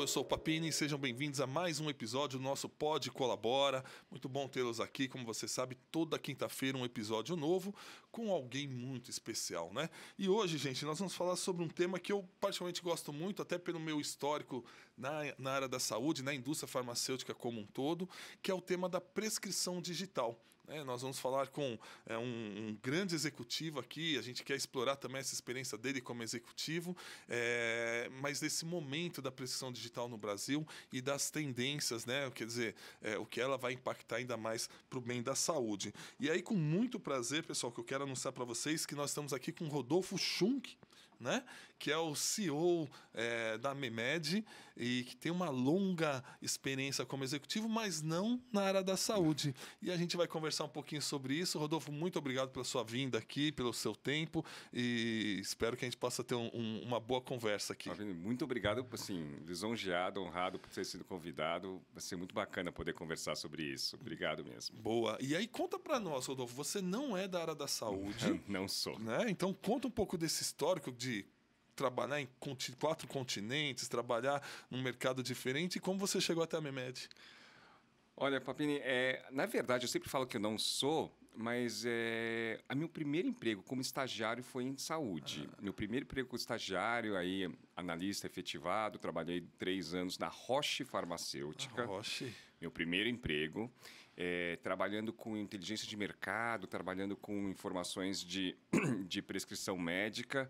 eu sou o Papini, sejam bem-vindos a mais um episódio do nosso Pod Colabora. Muito bom tê-los aqui, como você sabe, toda quinta-feira um episódio novo com alguém muito especial, né? E hoje, gente, nós vamos falar sobre um tema que eu particularmente gosto muito, até pelo meu histórico na área da saúde, na indústria farmacêutica como um todo, que é o tema da prescrição digital. Nós vamos falar com um grande executivo aqui, a gente quer explorar também essa experiência dele como executivo, mas desse momento da prescrição digital no Brasil e das tendências, né? Quer dizer, o que ela vai impactar ainda mais para o bem da saúde. E aí, com muito prazer, pessoal, que eu quero anunciar para vocês que nós estamos aqui com o Rodolfo Schunk, né? Que é o CEO da Memed e que tem uma longa experiência como executivo, mas não na área da saúde. E a gente vai conversar um pouquinho sobre isso. Rodolfo, muito obrigado pela sua vinda aqui, pelo seu tempo e espero que a gente possa ter uma boa conversa aqui. Muito obrigado, assim, lisonjeado, honrado por ter sido convidado. Vai ser muito bacana poder conversar sobre isso. Obrigado mesmo. Boa. E aí, conta para nós, Rodolfo, você não é da área da saúde. Não sou. Né? Então, conta um pouco desse histórico de trabalhar em 4 continentes, trabalhar num mercado diferente e como você chegou até a Memed. Olha, Papini, na verdade, eu sempre falo que eu não sou, mas meu primeiro emprego como estagiário foi em saúde. Meu primeiro emprego como estagiário, aí, analista efetivado, trabalhei 3 anos na Roche Farmacêutica. Roche. Meu primeiro emprego, trabalhando com inteligência de mercado, trabalhando com informações de prescrição médica.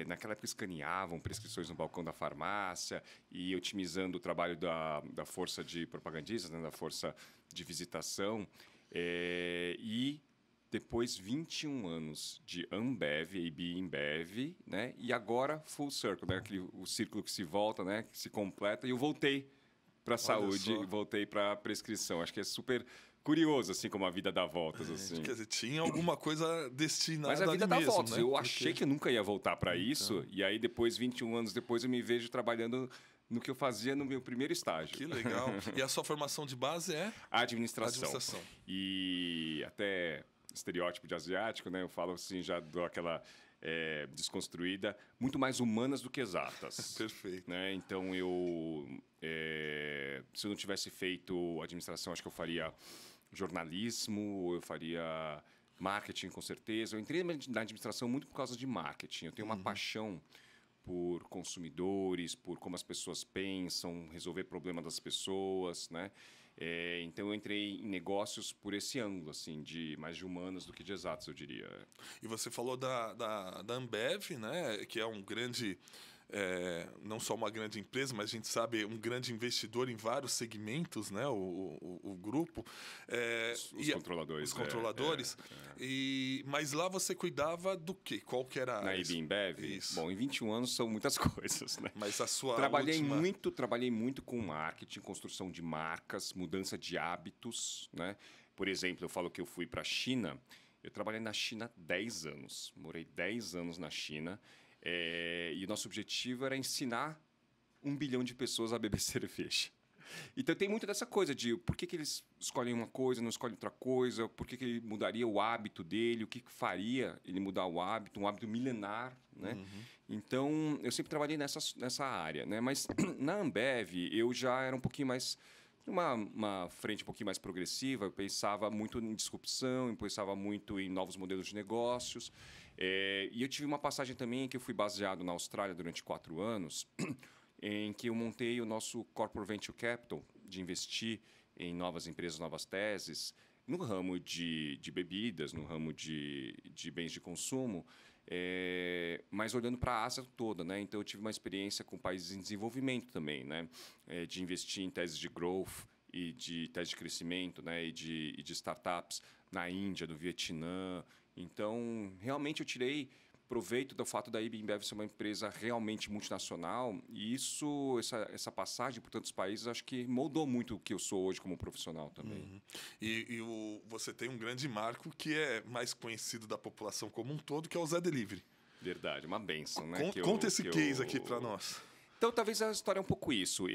Naquela época escaneavam prescrições no balcão da farmácia e otimizando o trabalho da força de propagandistas, né, da força de visitação. E depois 21 anos de Ambev, AB InBev, né, e agora Full Circle, né, o círculo que se volta, né, que se completa, e eu voltei para a saúde, voltei para a prescrição. Acho que é super curioso, assim, como a vida dá voltas. Assim. Quer dizer, tinha alguma coisa destinada ali mesmo. Mas a vida dá mesmo, voltas. Né? Eu achei que eu nunca ia voltar para isso. E aí, depois, 21 anos depois, eu me vejo trabalhando no que eu fazia no meu primeiro estágio. Que legal. E a sua formação de base é? Administração. E até estereótipo de asiático, né? Eu falo assim, já dou aquela desconstruída, muito mais humanas do que exatas. Perfeito. Né? Então, se eu não tivesse feito administração, acho que eu faria jornalismo, ou eu faria marketing, com certeza. Eu entrei na administração muito por causa de marketing. Eu tenho uma paixão por consumidores, por como as pessoas pensam, resolver problema das pessoas, né? Então eu entrei em negócios por esse ângulo, assim, mais de humanas do que de exatos, eu diria. E você falou da Ambev, né? Que é um grande, não só uma grande empresa, mas a gente sabe um grande investidor em vários segmentos, né? O grupo. Os controladores. Os controladores. Mas lá você cuidava do quê? Qual que era a Na AB InBev? Isso. Bom, em 21 anos são muitas coisas, né? Mas a sua Trabalhei muito com marketing, construção de marcas, mudança de hábitos, né? Por exemplo, eu falo que eu fui para a China. Eu trabalhei na China 10 anos. Morei 10 anos na China. E o nosso objetivo era ensinar 1 bilhão de pessoas a beber cerveja. Então tem muito dessa coisa de por que eles escolhem uma coisa, não escolhem outra coisa, por que ele mudaria o hábito dele, o que faria ele mudar o hábito, um hábito milenar, né? Então eu sempre trabalhei nessa área, né? Mas na Ambev eu já era um pouquinho mais uma frente um pouquinho mais progressiva, eu pensava muito em disrupção, eu pensava muito em novos modelos de negócios. E eu tive uma passagem também em que eu fui baseado na Austrália durante 4 anos, em que eu montei o nosso Corporate Venture Capital, de investir em novas empresas, novas teses, no ramo de bebidas, no ramo de bens de consumo, mas olhando para a Ásia toda, né? Então, eu tive uma experiência com países em desenvolvimento também, né? De investir em teses de growth e de teses de crescimento, né? e de startups na Índia, no Vietnã. Então, realmente, eu tirei proveito do fato da AB InBev ser uma empresa realmente multinacional e essa passagem por tantos países, acho que moldou muito o que eu sou hoje como profissional também. Você tem um grande marco que é mais conhecido da população como um todo, que é o Zé Delivery. Verdade, uma bênção, né? Conta esse case aqui para nós. Então, talvez a história é um pouco isso.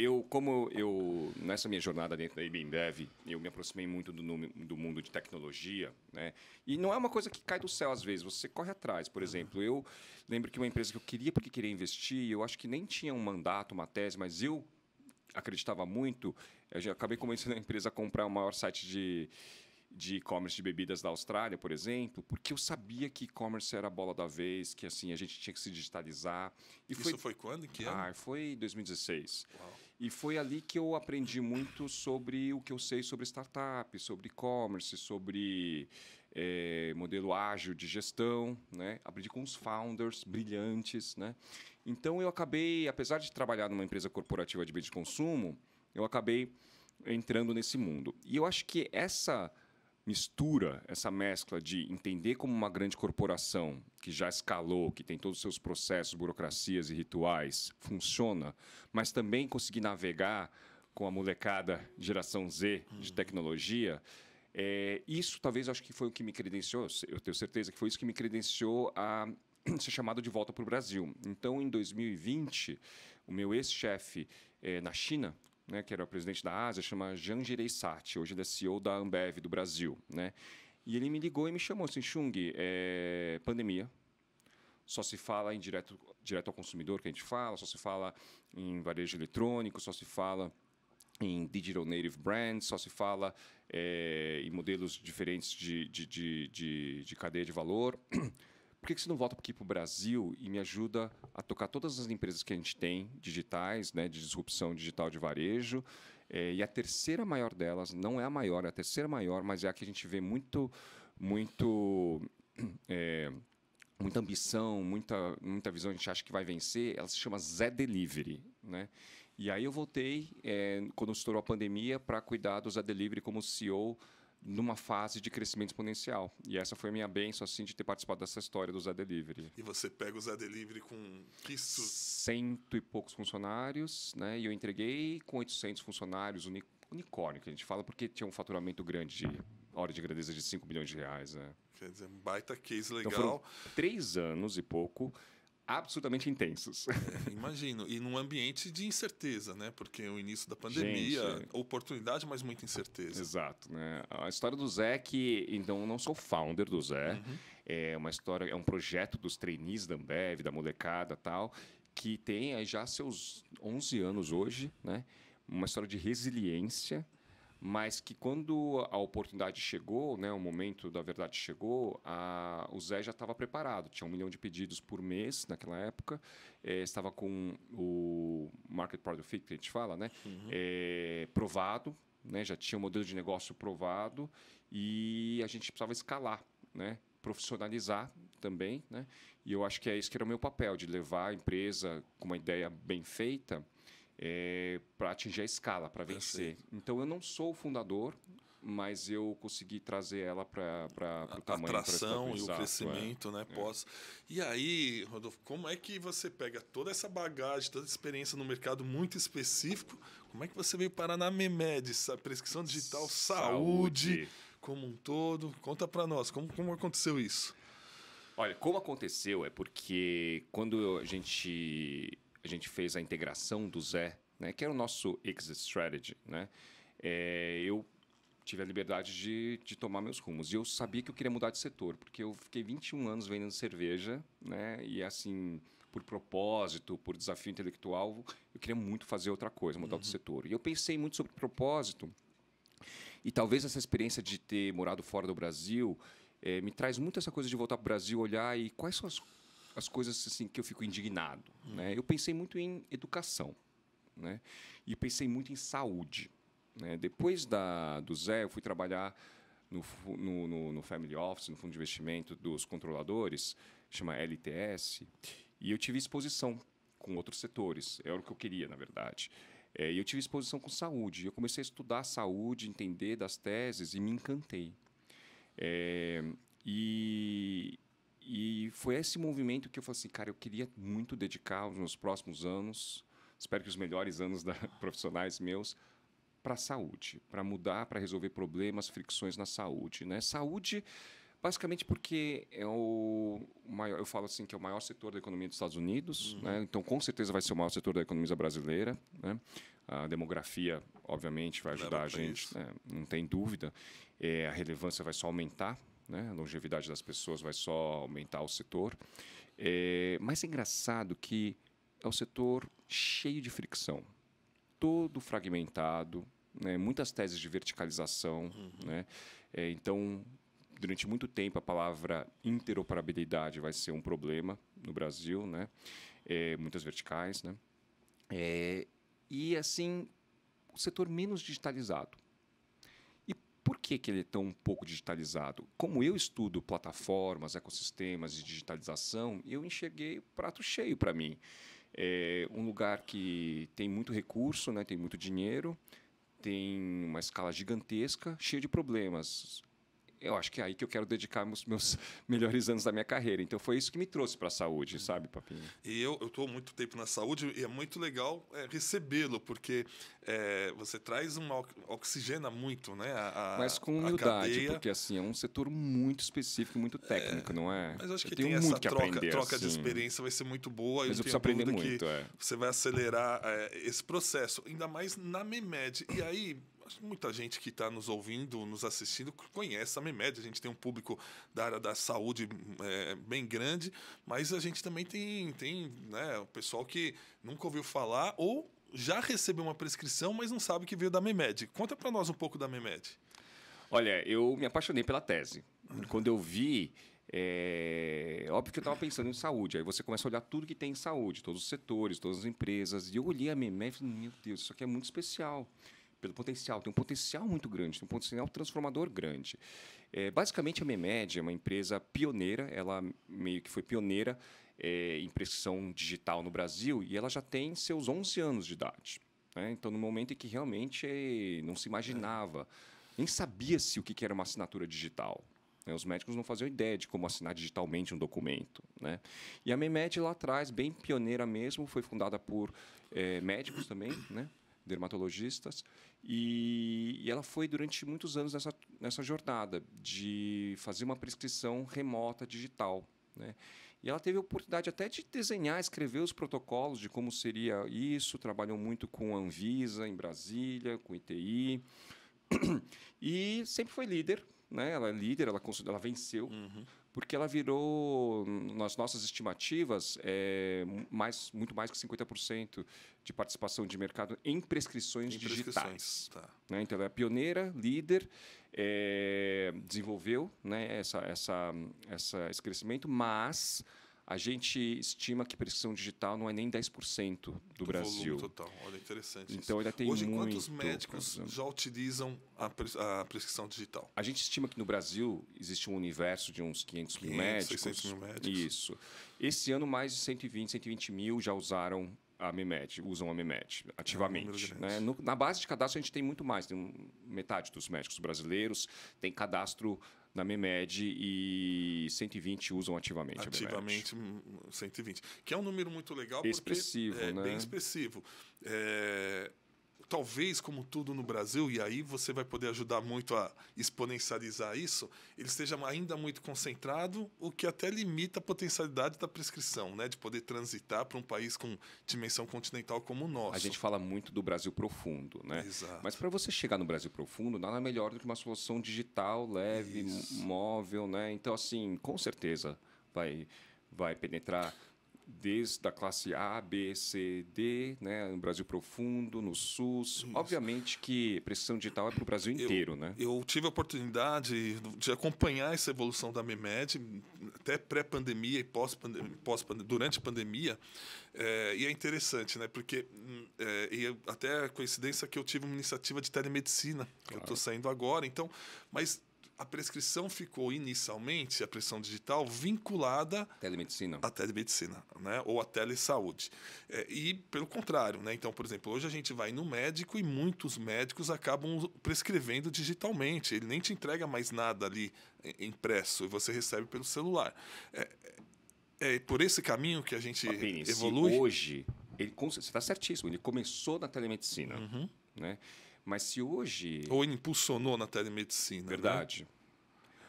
Nessa minha jornada dentro da AB InBev, eu me aproximei muito do mundo de tecnologia, né? E não é uma coisa que cai do céu às vezes, você corre atrás. Por exemplo, eu lembro que uma empresa que eu queria porque queria investir, eu acho que nem tinha um mandato, uma tese, mas eu acreditava muito, eu já acabei convencendo a empresa a comprar o maior site de e-commerce de bebidas da Austrália, por exemplo, porque eu sabia que e-commerce era a bola da vez, que assim a gente tinha que se digitalizar. E Isso foi quando? Em que ano? foi em 2016. Uau. E foi ali que eu aprendi muito sobre o que eu sei sobre startup, sobre e-commerce, sobre modelo ágil de gestão, né? Aprendi com os founders brilhantes, né? Então eu acabei, apesar de trabalhar numa empresa corporativa de bens de consumo, eu acabei entrando nesse mundo. E eu acho que essa mistura, essa mescla de entender como uma grande corporação que já escalou, que tem todos os seus processos, burocracias e rituais, funciona, mas também conseguir navegar com a molecada geração Z de tecnologia, isso talvez acho que foi o que me credenciou, eu tenho certeza que foi isso que me credenciou a ser chamado de volta para o Brasil. Então, em 2020, o meu ex-chefe na China, né, que era o presidente da Ásia, chama Jean Gereissati, hoje ele é CEO da Ambev do Brasil, né? E ele me ligou e me chamou assim, Chung, pandemia, só se fala em direto ao consumidor, que a gente fala, só se fala em varejo eletrônico, só se fala em digital native brands, só se fala em modelos diferentes de cadeia de valor. Por que você não volta aqui para o Brasil e me ajuda a tocar todas as empresas que a gente tem, digitais, né, de disrupção digital de varejo? E a terceira maior delas, não é a maior, é a terceira maior, mas é a que a gente vê muito, muita ambição, muita visão, a gente acha que vai vencer, ela se chama Zé Delivery, né? E aí eu voltei, quando estourou a pandemia, para cuidar do Zé Delivery como CEO numa fase de crescimento exponencial. E essa foi a minha bênção, assim, de ter participado dessa história do Zé Delivery. E você pega o Zé Delivery com isso? 100 e poucos funcionários, né? E eu entreguei com 800 funcionários, unicórnio, que a gente fala, porque tinha um faturamento grande de hora de grandeza de 5 bilhões de reais, né? Quer dizer, um baita case legal. Então foram 3 anos e pouco absolutamente intensos. Imagino. E num ambiente de incerteza, né? Porque o início da pandemia, oportunidade, mas muita incerteza. Exato, né? A história do Zé é que, então, eu não sou founder do Zé. É uma história, é um projeto dos trainees da Ambev, da molecada, tal, que tem aí já seus 11 anos hoje, né? Uma história de resiliência, mas que quando a oportunidade chegou, né, o momento da verdade chegou, o Zé já estava preparado. Tinha 1 milhão de pedidos por mês naquela época. Estava com o Market Product Fit, que a gente fala, né, provado, né, já tinha um modelo de negócio provado e a gente precisava escalar, né, profissionalizar também, né? E eu acho que é isso que era o meu papel, de levar a empresa com uma ideia bem feita para atingir a escala, para vencer. Então, eu não sou o fundador, mas eu consegui trazer ela para o tamanho. A atração e o crescimento, né? Pós. E aí, Rodolfo, como é que você pega toda essa bagagem, toda essa experiência no mercado muito específico, como é que você veio parar na MEMED, prescrição digital, saúde como um todo? Conta para nós, como aconteceu isso? Olha, como aconteceu é porque quando a gente fez a integração do Zé, né, que era o nosso exit strategy, né, eu tive a liberdade de tomar meus rumos. E eu sabia que eu queria mudar de setor, porque eu fiquei 21 anos vendendo cerveja, né, e assim, por propósito, por desafio intelectual, eu queria muito fazer outra coisa, mudar de setor. E eu pensei muito sobre propósito, e talvez essa experiência de ter morado fora do Brasil me traz muito essa coisa de voltar para o Brasil, olhar e quais são as coisas assim que eu fico indignado, né? Eu pensei muito em educação, né? E pensei muito em saúde, né? Depois do Zé, eu fui trabalhar no Family Office, no fundo de investimento dos controladores, chama LTS, e eu tive exposição com outros setores, era o que eu queria, na verdade. E eu tive exposição com saúde. Eu comecei a estudar saúde, entender das teses e me encantei. E foi esse movimento que eu falei assim, cara, eu queria muito dedicar os meus próximos anos, espero que os melhores anos profissionais meus, para a saúde, para mudar, para resolver problemas, fricções na saúde, né? Saúde, basicamente porque é o maior, eu falo assim que é o maior setor da economia dos Estados Unidos, né? Então com certeza vai ser o maior setor da economia brasileira, né? A demografia, obviamente, vai ajudar a gente, né? Não tem dúvida. A relevância vai só aumentar, né? A longevidade das pessoas vai só aumentar o setor. Mas é engraçado que é um setor cheio de fricção. todo fragmentado, né? Muitas teses de verticalização, né? Então, durante muito tempo, a palavra interoperabilidade vai ser um problema no Brasil, né? Muitas verticais, né? E, assim, o setor menos digitalizado. E por que ele é tão pouco digitalizado? Como eu estudo plataformas, ecossistemas de digitalização, eu enxerguei o prato cheio para mim. É um lugar que tem muito recurso, né? Tem muito dinheiro, tem uma escala gigantesca, cheio de problemas. Eu acho que é aí que eu quero dedicar meus melhores anos da minha carreira. Então, foi isso que me trouxe para a saúde, sabe, Papinho? E eu estou há muito tempo na saúde e é muito legal recebê-lo, porque você traz oxigena muito, né? Mas com A humildade, cadeia. porque assim, é um setor muito específico, muito técnico, não é? Mas eu acho que tenho tem muito essa que troca, aprender, troca de assim. experiência vai ser muito boa. Mas eu tenho preciso aprender dúvida muito, que você vai acelerar esse processo, ainda mais na MEMED. E aí, acho que muita gente que está nos ouvindo, nos assistindo, conhece a MEMED. A gente tem um público da área da saúde bem grande, mas a gente também tem né, o pessoal que nunca ouviu falar ou já recebeu uma prescrição, mas não sabe que veio da MEMED. Conta para nós um pouco da MEMED. Olha, eu me apaixonei pela tese. Quando eu vi, óbvio que eu estava pensando em saúde. Aí você começa a olhar tudo que tem em saúde, todos os setores, todas as empresas. E eu olhei a MEMED e falei, meu Deus, isso aqui é muito especial. Pelo potencial, tem um potencial muito grande, tem um potencial transformador grande. Basicamente, a MEMED é uma empresa pioneira, ela meio que foi pioneira em prescrição digital no Brasil e ela já tem seus 11 anos de idade. Né? Então, no momento em que realmente não se imaginava, nem sabia-se o que era uma assinatura digital. Né? Os médicos não faziam ideia de como assinar digitalmente um documento. Né? E a MEMED lá atrás, bem pioneira mesmo, foi fundada por médicos também, né? Dermatologistas, e ela foi durante muitos anos nessa jornada de fazer uma prescrição remota digital. Né? E ela teve a oportunidade até de desenhar, escrever os protocolos de como seria isso, trabalhou muito com a Anvisa em Brasília, com ITI, e sempre foi líder. Né? Ela é líder, ela venceu, porque ela virou, nas nossas estimativas, muito mais que 50% de participação de mercado em prescrições digitais. Tá. Né? Então, ela é pioneira, líder, desenvolveu, né, esse crescimento, mas a gente estima que prescrição digital não é nem 10% do Brasil. Volume total. Olha, interessante então, isso. ainda tem Hoje, muito, quantos médicos já utilizam a prescrição digital? A gente estima que no Brasil existe um universo de uns 500 mil médicos. 600 mil médicos. Isso. Esse ano, mais de 120 mil já usaram a MEMED, usam a MEMED ativamente. Né? Na base de cadastro, a gente tem muito mais. Tem metade dos médicos brasileiros tem cadastro na MEMED e 120 usam ativamente. Ativamente, 120. Que é um número muito legal. Expressivo, porque né? Bem expressivo. Talvez, como tudo no Brasil, e aí você vai poder ajudar muito a exponencializar isso, ele esteja ainda muito concentrado, o que até limita a potencialidade da prescrição, né? De poder transitar para um país com dimensão continental como o nosso. A gente fala muito do Brasil profundo, né? Exato. Mas para você chegar no Brasil profundo, nada melhor do que uma solução digital, leve, móvel, né? Então, assim, com certeza vai penetrar desde a classe A, B, C, D, né, no Brasil profundo, no SUS. Isso. Obviamente que prescrição digital é para o Brasil inteiro, né? Eu tive a oportunidade de acompanhar essa evolução da MEMED, até pré-pandemia e durante a pandemia, e é interessante, né? Porque até a coincidência que eu tive uma iniciativa de telemedicina, que eu estou saindo agora, então, mas a prescrição ficou inicialmente, a prescrição digital, vinculada à telemedicina, né? Ou à telesaúde. E pelo contrário, né? Então, por exemplo, hoje a gente vai no médico e muitos médicos acabam prescrevendo digitalmente. Ele nem te entrega mais nada ali impresso e você recebe pelo celular. É por esse caminho que a gente evolui. Hoje, você está certíssimo, ele começou na telemedicina, né? Mas se hoje... Ou ele impulsionou na telemedicina. Verdade. Né?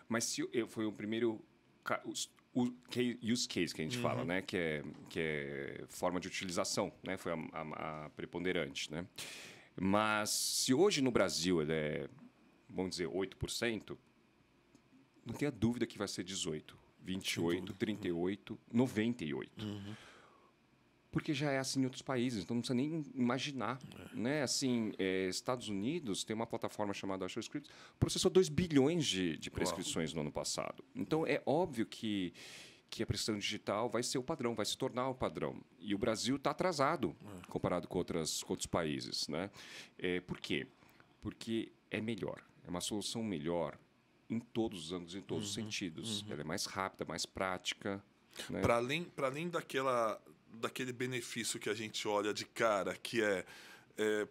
Mas se foi o primeiro use case que a gente fala, né? Que é forma de utilização, né? Foi a preponderante, né? Mas se hoje no Brasil ele é, vamos dizer, 8%, não tenha dúvida que vai ser 18%, 28%, 38%, 98%. Porque já é assim em outros países, então não precisa nem imaginar. Né? Assim, Estados Unidos tem uma plataforma chamada AssureScript, processou 2 bilhões de prescrições no ano passado. Então, é óbvio que a prescrição digital vai ser o padrão, vai se tornar o padrão. E o Brasil está atrasado comparado com outros países. Né? Por quê? Porque é melhor, é uma solução melhor em todos os ângulos, em todos os sentidos. Ela é mais rápida, mais prática. Né? Para além daquele benefício que a gente olha de cara, que é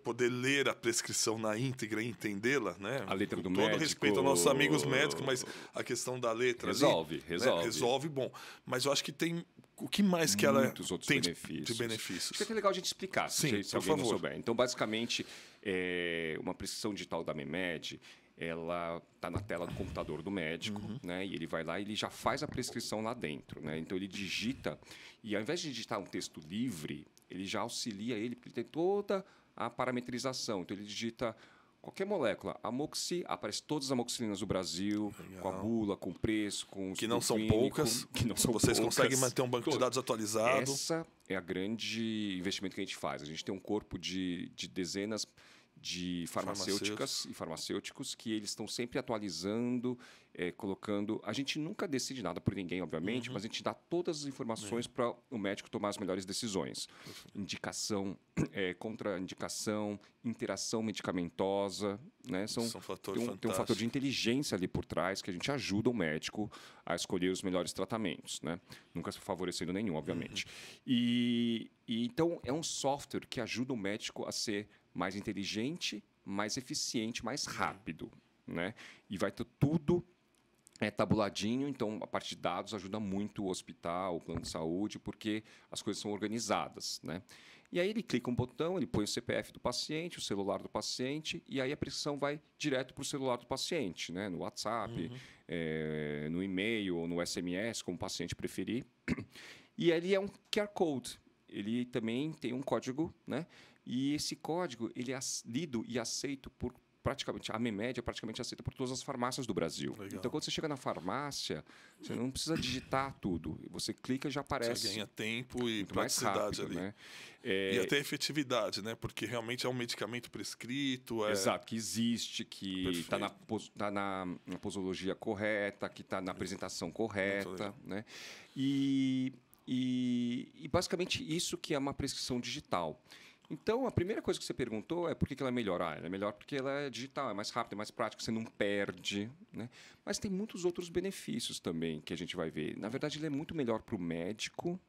poder ler a prescrição na íntegra e entendê-la, né? A letra do Com médico. todo respeito aos nossos amigos médicos, mas a questão da letra resolve. Né? Resolve, bom. Mas eu acho que tem... O que mais que ela outros tem benefícios. de benefícios? Acho que é até legal a gente explicar, Sim, se alguém não souber. Então, basicamente, uma prescrição digital da Memed, ela está na tela do computador do médico, né? E ele vai lá e ele já faz a prescrição lá dentro. Né? Então, ele digita, e ao invés de digitar um texto livre, ele já auxilia ele, porque ele tem toda a parametrização. Então, ele digita qualquer molécula. Amoxi, aparece todas as amoxicilinas do Brasil, Legal. com a bula, com o preço, com os Que não são poucas. que não são Vocês poucas. conseguem manter um banco de dados atualizado. Essa é a grande investimento que a gente faz. A gente tem um corpo de dezenas de farmacêuticas e farmacêuticos que eles estão sempre atualizando, colocando... A gente nunca decide nada por ninguém, obviamente, mas a gente dá todas as informações para o médico tomar as melhores decisões. Indicação, contraindicação, interação medicamentosa. Né? São fatores tem um fator de inteligência ali por trás que a gente ajuda o médico a escolher os melhores tratamentos. Né? Nunca favorecendo nenhum, obviamente. Então, é um software que ajuda o médico a ser mais inteligente, mais eficiente, mais rápido. Né? E vai ter tudo tabuladinho, então a parte de dados ajuda muito o hospital, o plano de saúde, porque as coisas são organizadas. Né? E aí ele clica um botão, ele põe o CPF do paciente, o celular do paciente, e aí a prescrição vai direto para o celular do paciente, né? No WhatsApp, no e-mail ou no SMS, como o paciente preferir. E ali é um QR Code. Ele também tem um código, né? E esse código ele é lido e aceito por praticamente, a Memed é praticamente aceita por todas as farmácias do Brasil. Legal. Então, quando você chega na farmácia, você não precisa digitar tudo. Você clica e já aparece. Você ganha tempo e muito mais praticidade rápido, ali. né? E até efetividade, né? Porque realmente é um medicamento prescrito. Exato, que existe, que está na posologia correta, que está na apresentação correta. Né? E basicamente isso que é uma prescrição digital. Então, a primeira coisa que você perguntou é por que ela é melhor. Ela é melhor porque ela é digital, é mais rápida, é mais prática, você não perde. Né? Mas tem muitos outros benefícios também que a gente vai ver. Na verdade, ele é muito melhor para o médico,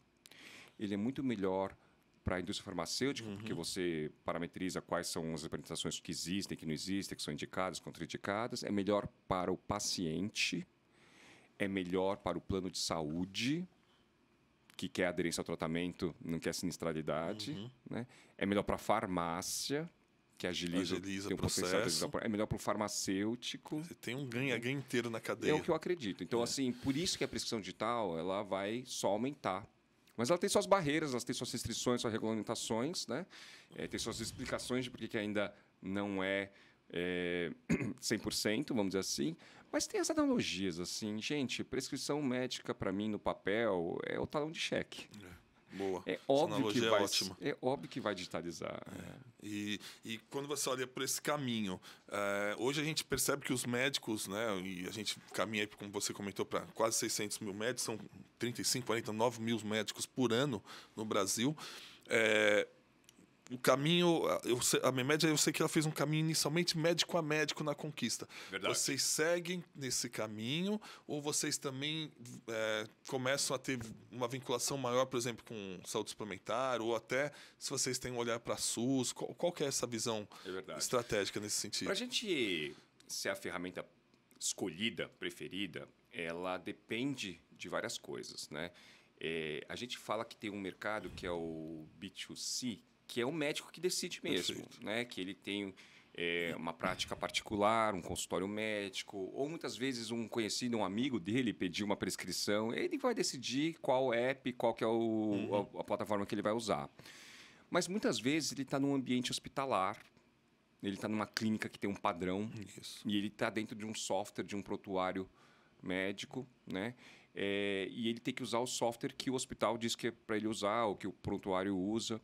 ele é muito melhor para a indústria farmacêutica, porque você parametriza quais são as apresentações que existem, que não existem, que são indicadas, contraindicadas. É melhor para o paciente, é melhor para o plano de saúde, que quer aderência ao tratamento, não quer sinistralidade. Né? É melhor para a farmácia, que agiliza tem um processo. É melhor para o farmacêutico. Você tem um ganha-ganha inteiro na cadeia. É o que eu acredito. Então, assim, por isso que a prescrição digital ela vai só aumentar. Mas ela tem suas barreiras, ela tem suas restrições, suas regulamentações, né? Tem suas explicações de por que ainda não é 100%, vamos dizer assim. Mas tem as analogias, assim. Gente, prescrição médica, para mim, no papel, é o talão de cheque. Boa. É óbvio que vai digitalizar. E quando você olha por esse caminho, hoje a gente percebe que os médicos, né, e a gente caminha, como você comentou, para quase 600 mil médicos, são 35, 49 mil médicos por ano no Brasil. O caminho, a Memed, eu sei que ela fez um caminho inicialmente médico a médico na conquista. Verdade. Vocês seguem nesse caminho ou vocês também começam a ter uma vinculação maior, por exemplo, com saúde suplementar, ou até se vocês têm um olhar para a SUS? Qual que é essa visão estratégica nesse sentido? Para a gente ser a ferramenta escolhida, preferida, ela depende de várias coisas. Né? A gente fala que tem um mercado que é o B2C, que é o médico que decide mesmo, né? Que ele tem uma prática particular, um consultório médico, ou muitas vezes um conhecido, um amigo dele pediu uma prescrição, ele vai decidir qual app, qual que é a plataforma que ele vai usar. Mas muitas vezes ele está num ambiente hospitalar, ele está numa clínica que tem um padrão, e ele está dentro de um software, de um prontuário médico, né? e ele tem que usar o software que o hospital diz que é para ele usar, ou que o prontuário usa.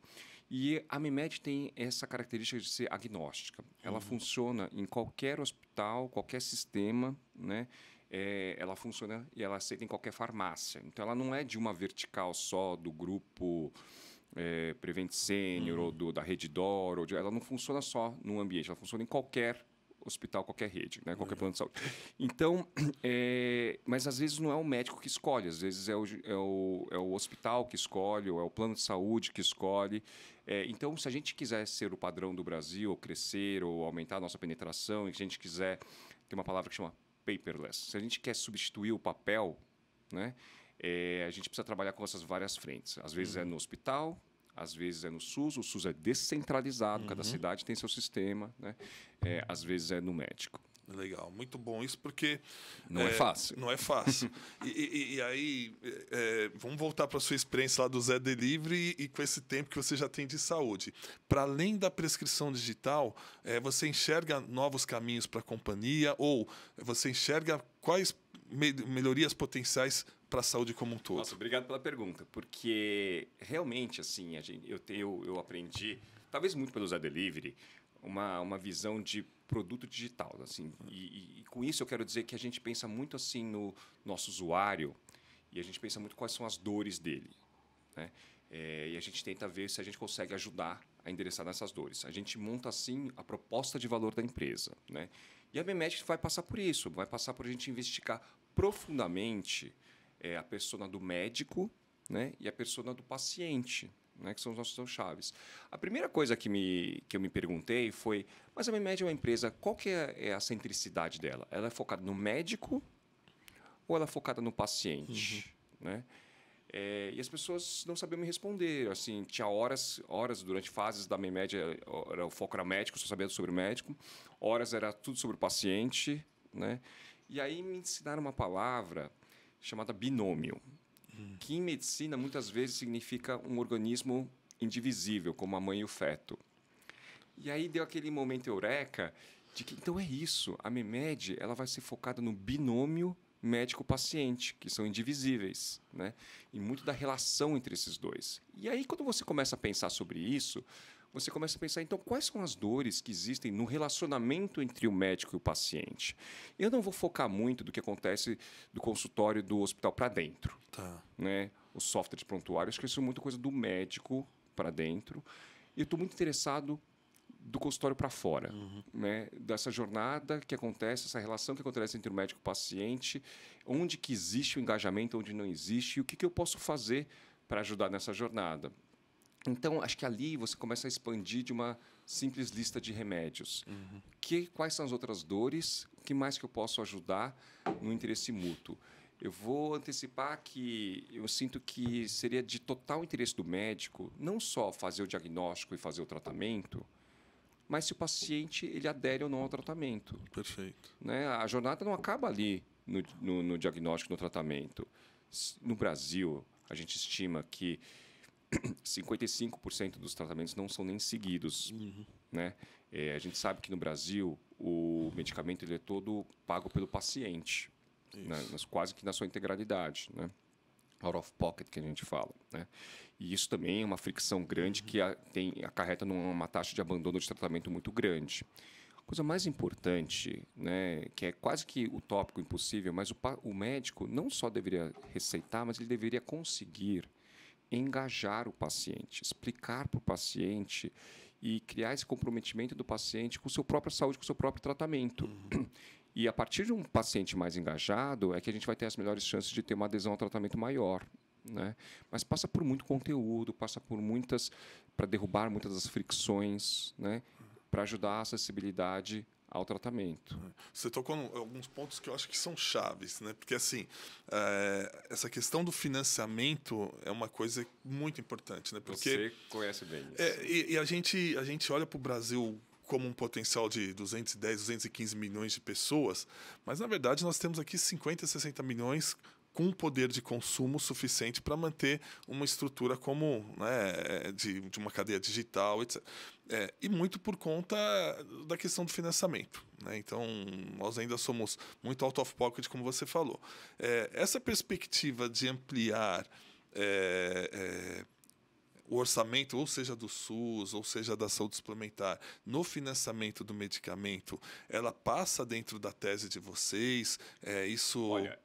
E a MeMed tem essa característica de ser agnóstica. Ela funciona em qualquer hospital, qualquer sistema, né? Ela funciona e ela aceita em qualquer farmácia. Então, ela não é de uma vertical só do grupo Prevent Senior ou da Rede Dor. Ela não funciona só num ambiente, ela funciona em qualquer hospital, qualquer rede, né? Qualquer plano de saúde. Então, mas às vezes não é o médico que escolhe, às vezes é o hospital que escolhe, ou é o plano de saúde que escolhe. Então, se a gente quiser ser o padrão do Brasil, ou crescer, ou aumentar a nossa penetração, e se a gente quiser, tem uma palavra que chama paperless, se a gente quer substituir o papel, né? A gente precisa trabalhar com essas várias frentes. Às vezes é no hospital, às vezes é no SUS. O SUS é descentralizado, cada cidade tem seu sistema, né? Às vezes é no médico. Legal, muito bom isso, porque... Não é fácil. Não é fácil. E aí, vamos voltar para a sua experiência lá do Zé Delivery e com esse tempo que você já tem de saúde. Para além da prescrição digital, você enxerga novos caminhos para a companhia ou você enxerga quais melhorias potenciais para a saúde como um todo? Nossa, obrigado pela pergunta, porque realmente, assim, eu aprendi, talvez muito pelo Zé Delivery, uma visão de produto digital, assim, e com isso eu quero dizer que a gente pensa muito assim no nosso usuário e a gente pensa muito quais são as dores dele, né? E a gente tenta ver se a gente consegue ajudar a endereçar nessas dores. A gente monta assim a proposta de valor da empresa, né? E a MeMed vai passar por isso, vai passar por a gente investigar profundamente a persona do médico, né, e a persona do paciente, né, que são os nossos chaves. A primeira coisa que eu me perguntei foi, mas a MeMed é uma empresa, qual que é a centricidade dela? Ela é focada no médico ou ela é focada no paciente? Né? E as pessoas não sabiam me responder. Assim, tinha horas durante fases da MeMed, o foco era médico, só sabia sobre o médico. Horas era tudo sobre o paciente. Né? E aí me ensinaram uma palavra chamada binômio, que em medicina muitas vezes significa um organismo indivisível, como a mãe e o feto. E aí deu aquele momento eureka de que, então é isso, a MeMed ela vai ser focada no binômio médico-paciente, que são indivisíveis, né? E muito da relação entre esses dois. E aí, quando você começa a pensar sobre isso, você começa a pensar, então, quais são as dores que existem no relacionamento entre o médico e o paciente? Eu não vou focar muito do que acontece do consultório do hospital para dentro. Tá. Né? O software de prontuário, acho que isso é muita coisa do médico para dentro. E eu estou muito interessado do consultório para fora, né? Dessa jornada que acontece, essa relação que acontece entre o médico e o paciente, onde que existe o engajamento, onde não existe, e o que eu posso fazer para ajudar nessa jornada. Então, acho que ali você começa a expandir de uma simples lista de remédios. Quais são as outras dores? O que mais que eu posso ajudar no interesse mútuo? Eu vou antecipar que eu sinto que seria de total interesse do médico não só fazer o diagnóstico e fazer o tratamento, mas se o paciente ele adere ou não ao tratamento. Perfeito. Né? A jornada não acaba ali no diagnóstico, no tratamento. No Brasil, a gente estima que 55% dos tratamentos não são nem seguidos. Né? A gente sabe que no Brasil o medicamento ele é todo pago pelo paciente, né? Quase que na sua integralidade. Né? Out of pocket, que a gente fala. Né? E isso também é uma fricção grande que acarreta numa taxa de abandono de tratamento muito grande. A coisa mais importante, né, que é quase que utópico, impossível, mas o médico não só deveria receitar, mas ele deveria conseguir engajar o paciente, explicar para o paciente e criar esse comprometimento do paciente com a sua própria saúde, com o seu próprio tratamento. E a partir de um paciente mais engajado é que a gente vai ter as melhores chances de ter uma adesão ao tratamento maior. Né? Mas passa por muito conteúdo, passa por para derrubar muitas das fricções, né? Para ajudar a acessibilidade ao tratamento. Você tocou em alguns pontos que eu acho que são chaves, né? Porque assim, essa questão do financiamento é uma coisa muito importante, né? Porque você conhece bem isso. E a gente olha para o Brasil como um potencial de 210, 215 milhões de pessoas, mas na verdade nós temos aqui 50, 60 milhões com poder de consumo suficiente para manter uma estrutura como, né, de uma cadeia digital, etc. E muito por conta da questão do financiamento, né? Então, nós ainda somos muito out of pocket, como você falou. Essa perspectiva de ampliar o orçamento, ou seja do SUS, ou seja da saúde suplementar, no financiamento do medicamento, ela passa dentro da tese de vocês? Isso... Olha,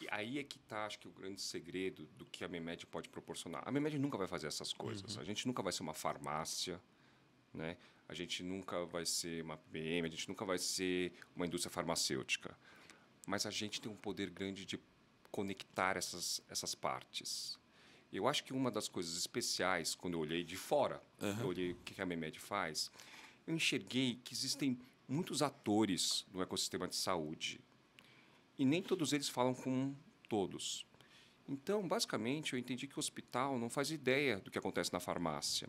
e aí é que está, acho que, o grande segredo do que a MEMED pode proporcionar. A MEMED nunca vai fazer essas coisas. A gente nunca vai ser uma farmácia, né? A gente nunca vai ser uma PBM, a gente nunca vai ser uma indústria farmacêutica. Mas a gente tem um poder grande de conectar essas partes. Eu acho que uma das coisas especiais, quando eu olhei de fora, eu olhei o que a MEMED faz, eu enxerguei que existem muitos atores no ecossistema de saúde. E nem todos eles falam com todos. Então, basicamente, eu entendi que o hospital não faz ideia do que acontece na farmácia.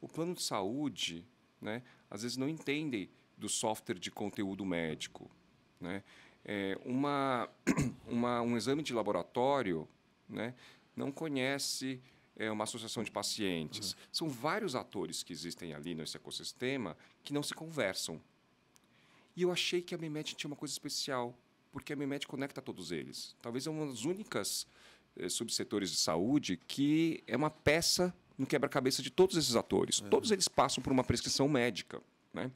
O plano de saúde, né, às vezes não entende do software de conteúdo médico, né? Um exame de laboratório, né, não conhece uma associação de pacientes. São vários atores que existem ali nesse ecossistema que não se conversam. E eu achei que a MEMED tinha uma coisa especial, porque a MEMED conecta todos eles. Talvez é uma das únicas subsetores de saúde que é uma peça no quebra-cabeça de todos esses atores. Todos eles passam por uma prescrição médica, né?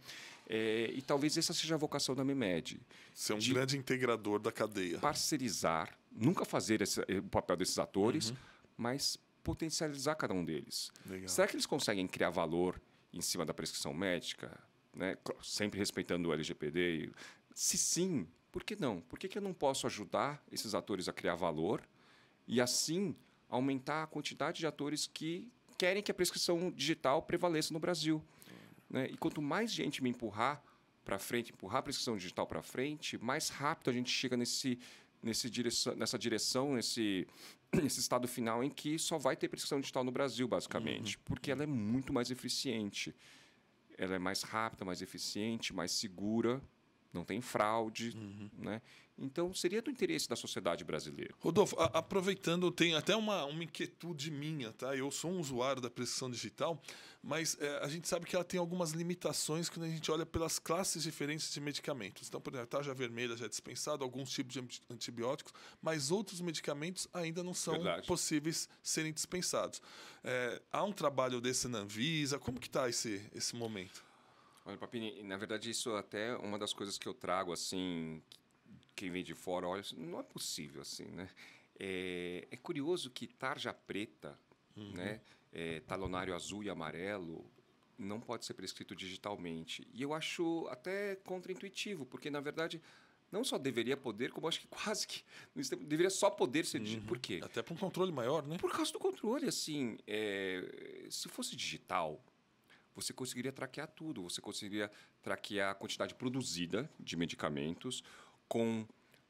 E talvez essa seja a vocação da MEMED. Ser um grande integrador da cadeia. Parcerizar, nunca fazer o papel desses atores, mas potencializar cada um deles. Legal. Será que eles conseguem criar valor em cima da prescrição médica, né? Sempre respeitando o LGPD? Se sim, por que não? Por que eu não posso ajudar esses atores a criar valor e, assim, aumentar a quantidade de atores que querem que a prescrição digital prevaleça no Brasil? Né? E quanto mais gente me empurrar para frente, empurrar a prescrição digital para frente, mais rápido a gente chega nessa direção, nesse estado final em que só vai ter prescrição digital no Brasil, basicamente, porque ela é muito mais eficiente. Ela é mais rápida, mais eficiente, mais segura, não tem fraude, né? Então, seria do interesse da sociedade brasileira. Rodolfo, aproveitando, tem até uma inquietude minha, tá? Eu sou um usuário da prescrição digital, mas a gente sabe que ela tem algumas limitações quando a gente olha pelas classes diferentes de medicamentos. Então, por exemplo, a tarja vermelha já é dispensado, alguns tipos de antibióticos, mas outros medicamentos ainda não são possíveis serem dispensados. Há um trabalho desse na Anvisa? Como que está esse momento? Olha, Papini, na verdade, isso até é uma das coisas que eu trago, assim, quem vem de fora, olha, não é possível, assim, né? É curioso que tarja preta, né, talonário azul e amarelo, não pode ser prescrito digitalmente. E eu acho até contraintuitivo, porque, na verdade, não só deveria poder, como acho que quase que deveria só poder ser digital. Por quê? Até para um controle maior, né? Por causa do controle, assim, se fosse digital, você conseguiria traquear tudo. Você conseguiria traquear a quantidade produzida de medicamentos com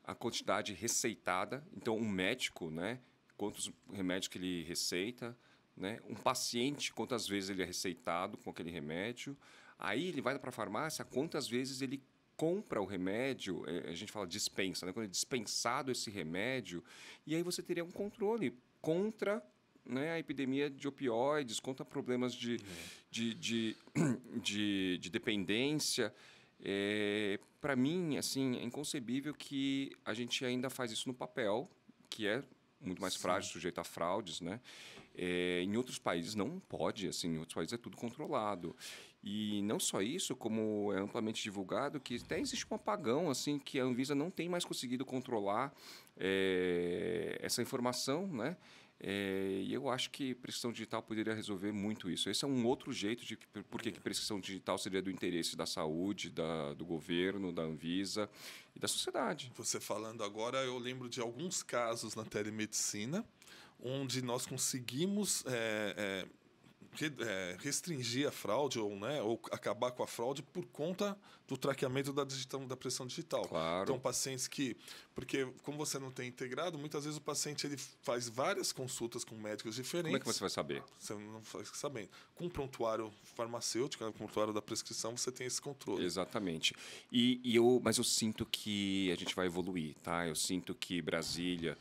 a quantidade receitada. Então, um médico, né, quantos remédios que ele receita, né? Um paciente, quantas vezes ele é receitado com aquele remédio. Aí ele vai para a farmácia, quantas vezes ele compra o remédio, a gente fala dispensa, né? Quando é dispensado esse remédio, e aí você teria um controle contra, né, a epidemia de opioides, contra problemas de dependência. Para mim, assim, é inconcebível que a gente ainda faz isso no papel, que é muito mais frágil, sujeito a fraudes, né? Em outros países não pode, assim, em outros países é tudo controlado. E não só isso, como é amplamente divulgado, que até existe um apagão, assim, que a Anvisa não tem mais conseguido controlar essa informação, né? E eu acho que prescrição digital poderia resolver muito isso. Esse é um outro jeito de por que prescrição digital seria do interesse da saúde, do governo, da Anvisa e da sociedade. Você falando agora, eu lembro de alguns casos na telemedicina onde nós conseguimos restringir a fraude ou acabar com a fraude por conta do traqueamento da pressão digital. Claro. Então, pacientes porque como você não tem integrado, muitas vezes o paciente ele faz várias consultas com médicos diferentes. Como é que você vai saber? Você não vai sabendo. Com um prontuário farmacêutico, com o prontuário da prescrição, você tem esse controle. Exatamente. Mas eu sinto que a gente vai evoluir, tá? Eu sinto que Brasília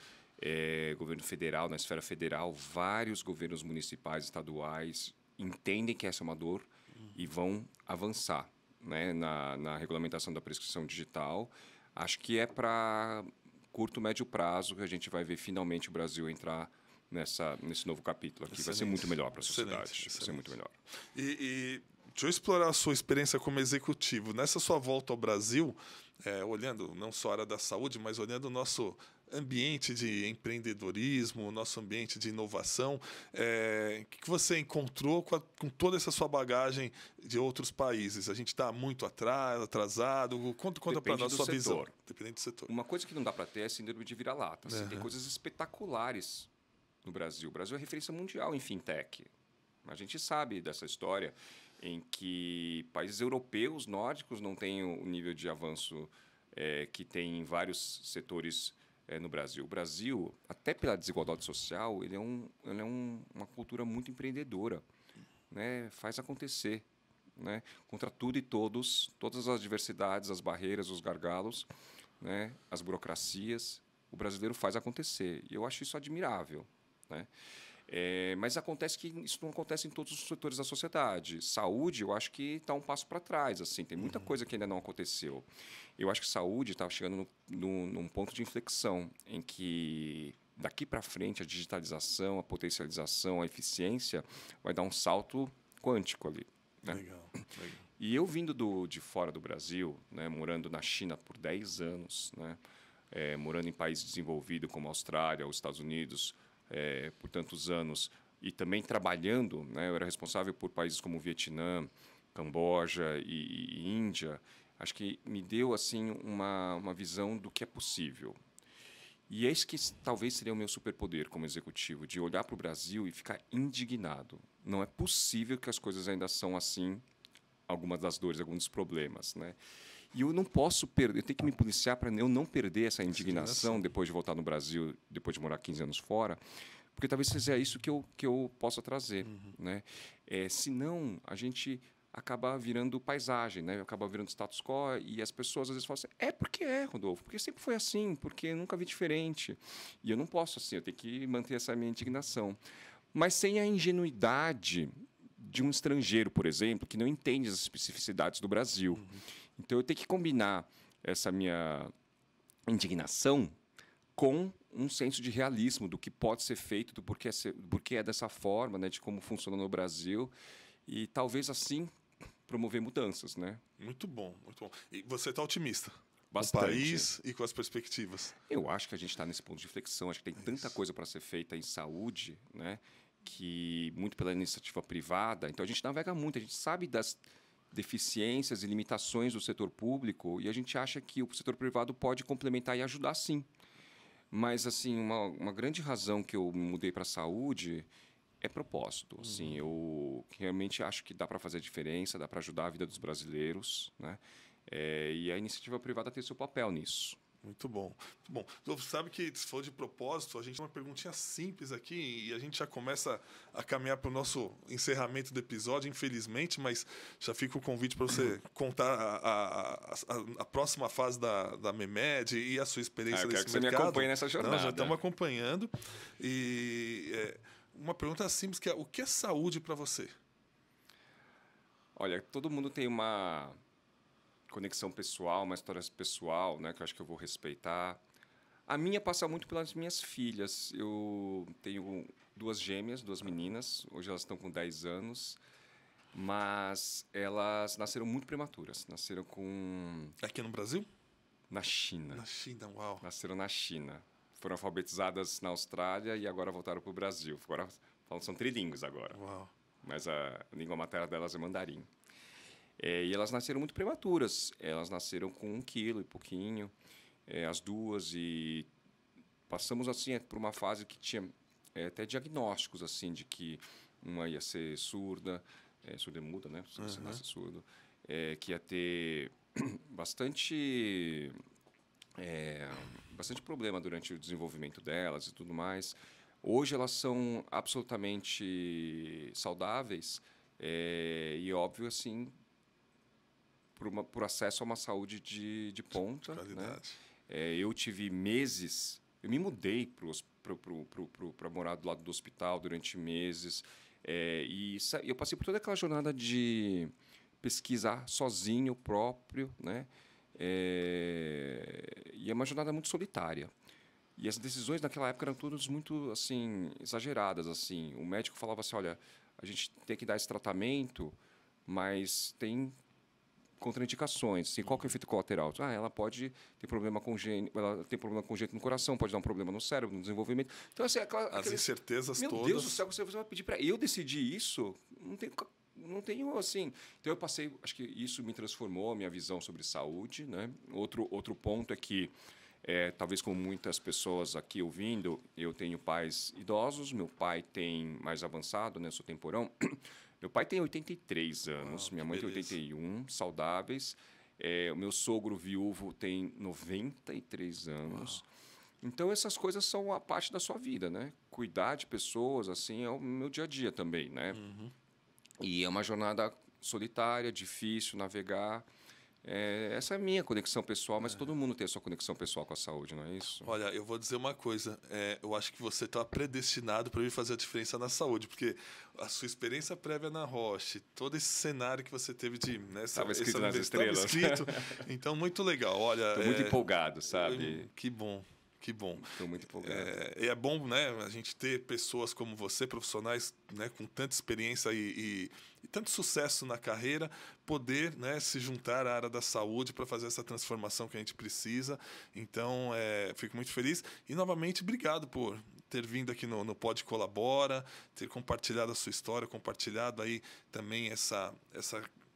governo federal, na esfera federal, vários governos municipais, estaduais entendem que essa é uma dor e vão avançar, né, na regulamentação da prescrição digital. Acho que é para curto, médio prazo que a gente vai ver finalmente o Brasil entrar nesse novo capítulo aqui. Vai ser muito melhor para a sociedade. Vai ser muito melhor. E deixa eu explorar a sua experiência como executivo. Nessa sua volta ao Brasil, olhando não só a área da saúde, mas olhando o nosso ambiente de empreendedorismo, o nosso ambiente de inovação, o que você encontrou com toda essa sua bagagem de outros países? A gente está muito atrasado? Conta para nós a sua visão. Dependendo do setor. Uma coisa que não dá para ter é síndrome de vira-lata. Assim, tem coisas espetaculares no Brasil. O Brasil é referência mundial em fintech. A gente sabe dessa história em que países europeus, nórdicos, não têm o nível de avanço que tem em vários setores no Brasil. O Brasil, até pela desigualdade social, ele é uma cultura muito empreendedora, né? Faz acontecer, né? Contra tudo e todos, todas as adversidades, as barreiras, os gargalos, né? As burocracias, o brasileiro faz acontecer. E eu acho isso admirável, né? Mas acontece que isso não acontece em todos os setores da sociedade. Saúde, eu acho que está um passo para trás. Assim, tem muita coisa que ainda não aconteceu. Eu acho que saúde está chegando num ponto de inflexão em que, daqui para frente, a digitalização, a potencialização, a eficiência vai dar um salto quântico ali. Né? Legal. E eu vindo de fora do Brasil, né, morando na China por 10 anos, né, morando em países desenvolvidos como a Austrália, os Estados Unidos, por tantos anos, e também trabalhando, né, eu era responsável por países como Vietnã, Camboja e Índia. Acho que me deu assim uma visão do que é possível. E é isso que talvez seria o meu superpoder como executivo, de olhar para o Brasil e ficar indignado. Não é possível que as coisas ainda são assim, algumas das dores, alguns dos problemas, né? E eu não posso perder, eu tenho que me policiar para eu não perder essa indignação depois de voltar no Brasil, depois de morar 15 anos fora, porque talvez seja isso que eu possa trazer, né? Senão, a gente acaba virando paisagem, né? Acaba virando status quo e as pessoas às vezes falam assim, porque Rodolfo, porque sempre foi assim, porque eu nunca vi diferente. E eu não posso assim, eu tenho que manter essa minha indignação. Mas sem a ingenuidade de um estrangeiro, por exemplo, que não entende as especificidades do Brasil. Então, eu tenho que combinar essa minha indignação com um senso de realismo do que pode ser feito, do porquê é dessa forma, né, de como funciona no Brasil. E talvez, assim, promover mudanças, né? Muito bom, muito bom. E você está otimista? Bastante. Com o país e com as perspectivas? Eu acho que a gente está nesse ponto de inflexão. Acho que tem tanta coisa para ser feita em saúde, né, que muito pela iniciativa privada. Então, a gente navega muito, a gente sabe das deficiências e limitações do setor público e a gente acha que o setor privado pode complementar e ajudar, sim. Mas, assim, uma grande razão que eu mudei para a saúde é propósito. Assim, eu realmente acho que dá para fazer a diferença, dá para ajudar a vida dos brasileiros, né? E a iniciativa privada tem seu papel nisso. Muito bom, muito bom. Então, sabe que se for de propósito, a gente tem uma perguntinha simples aqui e a gente já começa a caminhar para o nosso encerramento do episódio, infelizmente, mas já fica o convite para você contar a próxima fase da MEMED e a sua experiência eu nesse quero que mercado. Você me acompanhe nessa jornada. Não, já estamos acompanhando. E uma pergunta simples que é: o que é saúde para você? Olha, todo mundo tem uma conexão pessoal, uma história pessoal, né, que eu acho que eu vou respeitar. A minha passa muito pelas minhas filhas. Eu tenho 2 gêmeas, 2 meninas. Hoje elas estão com 10 anos. Mas elas nasceram muito prematuras. Nasceram com... Aqui no Brasil? Na China. Na China, uau. Nasceram na China. Foram alfabetizadas na Austrália e agora voltaram para o Brasil. Agora são trilíngues agora. Uau. Mas a língua materna delas é mandarim. E elas nasceram muito prematuras. Elas nasceram com 1 quilo e pouquinho, as duas. E passamos assim por uma fase que tinha até diagnósticos assim de que uma ia ser surda, surda e muda, né? Se você nasce surdo, que ia ter bastante problema durante o desenvolvimento delas e tudo mais. Hoje elas são absolutamente saudáveis e óbvio assim por acesso a uma saúde de ponta, qualidade. Né? Eu tive meses Eu me mudei para morar do lado do hospital durante meses. Eu passei por toda aquela jornada de pesquisar sozinho, próprio, né? E é uma jornada muito solitária. E as decisões naquela época eram todas muito assim exageradas. Assim. O médico falava assim, olha, a gente tem que dar esse tratamento, mas tem contraindicações. Assim, qual que é o efeito colateral? Ela pode ter problema congênito, ela tem problema congênito no coração, pode dar um problema no cérebro, no desenvolvimento. Então, assim, as incertezas meu todas. Meu Deus do céu, você vai pedir para eu decidir isso? Não tenho assim. Então eu passei, acho que isso me transformou a minha visão sobre saúde, né? Outro ponto é que talvez como muitas pessoas aqui ouvindo, eu tenho pais idosos, meu pai tem mais avançado, né? Eu sou temporão. Meu pai tem 83 anos, minha mãe tem 81, saudáveis. O meu sogro viúvo tem 93 anos. Então, essas coisas são a parte da sua vida, né? Cuidar de pessoas, assim, é o meu dia a dia também, né? E é uma jornada solitária, difícil navegar. Essa é a minha conexão pessoal, mas todo mundo tem a sua conexão pessoal com a saúde, não é isso? Olha, eu vou dizer uma coisa. Eu acho que você está predestinado para vir fazer a diferença na saúde, porque a sua experiência prévia na Roche, todo esse cenário que você teve de... Estava escrito nas estrelas. Escrito. Então, muito legal. Olha, estou muito empolgado, sabe? Que bom. Que bom. Estou muito empolgado. É bom, né, a gente ter pessoas como você, profissionais, né, com tanta experiência e tanto sucesso na carreira, poder, né, se juntar à área da saúde para fazer essa transformação que a gente precisa. Então, fico muito feliz. E, novamente, obrigado por ter vindo aqui no Pod Colabora, ter compartilhado a sua história, compartilhado aí também essa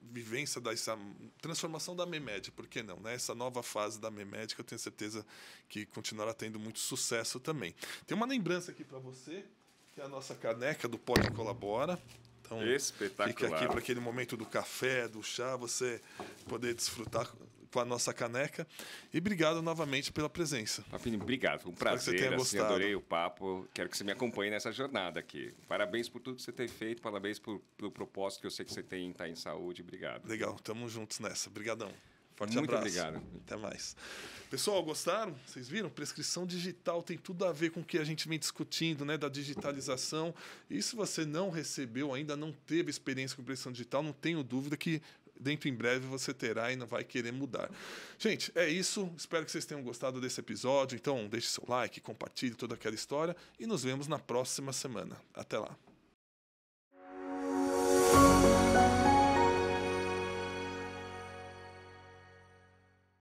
vivência dessa transformação da MEMED, por que não? Né? Essa nova fase da MEMED, que eu tenho certeza que continuará tendo muito sucesso também. Tem uma lembrança aqui para você, que é a nossa caneca do Pod Colabora. Então, espetacular. Fica aqui para aquele momento do café, do chá, você poder desfrutar com a nossa caneca. E obrigado novamente pela presença. Papini, obrigado. Foi um prazer. Assim, adorei o papo. Quero que você me acompanhe nessa jornada aqui. Parabéns por tudo que você tem feito. Parabéns pelo propósito que eu sei que você tem em estar em saúde. Obrigado. Legal. Estamos juntos nessa. Obrigadão. Forte Muito abraço. Obrigado. Até mais. Pessoal, gostaram? Vocês viram? Prescrição digital tem tudo a ver com o que a gente vem discutindo, né? Da digitalização. E se você não recebeu, ainda não teve experiência com prescrição digital, não tenho dúvida que dentro em breve você terá e não vai querer mudar. Gente, é isso. Espero que vocês tenham gostado desse episódio. Então, deixe seu like, compartilhe toda aquela história e nos vemos na próxima semana. Até lá.